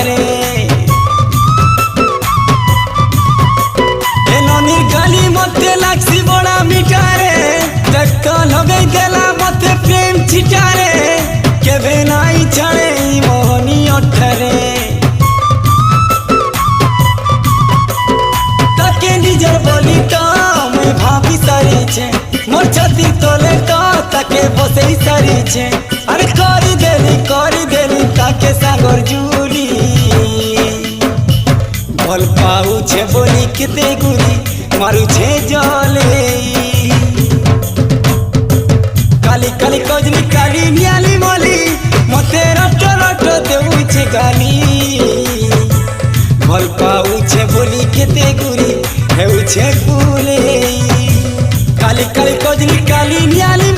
ଅଠାରେ ଏ ନନିର ଗାଲି ମତେ ଲାଗସି ବଡ଼ା ମିଠାରେ ଦେଖ ଲଗେଇ ଦେଲା ମତେ ପ୍ରେମ ଛିଟାରେ କେବେ ନାଇଁ ଛାଡ଼େ ମୋହନି ଅଠାରେ তাকে নিজের বলি তো মুই ভাবি সারিছে মোর ছাতি তলে তো তাকে বসেই সারিছে আরে করি দেলি তাকে সাগর জুলি ভাল পাউছে বলি কেতে গুলি মারুছে জলে কালি কালি কজলি কালি নিয়ালি মলি মতে রট রট দেউছে গালি ভাল পাউছে বলি কেতে গুলি হেউছে ফুলে কালি কালি কজলি কালি নিয়ালি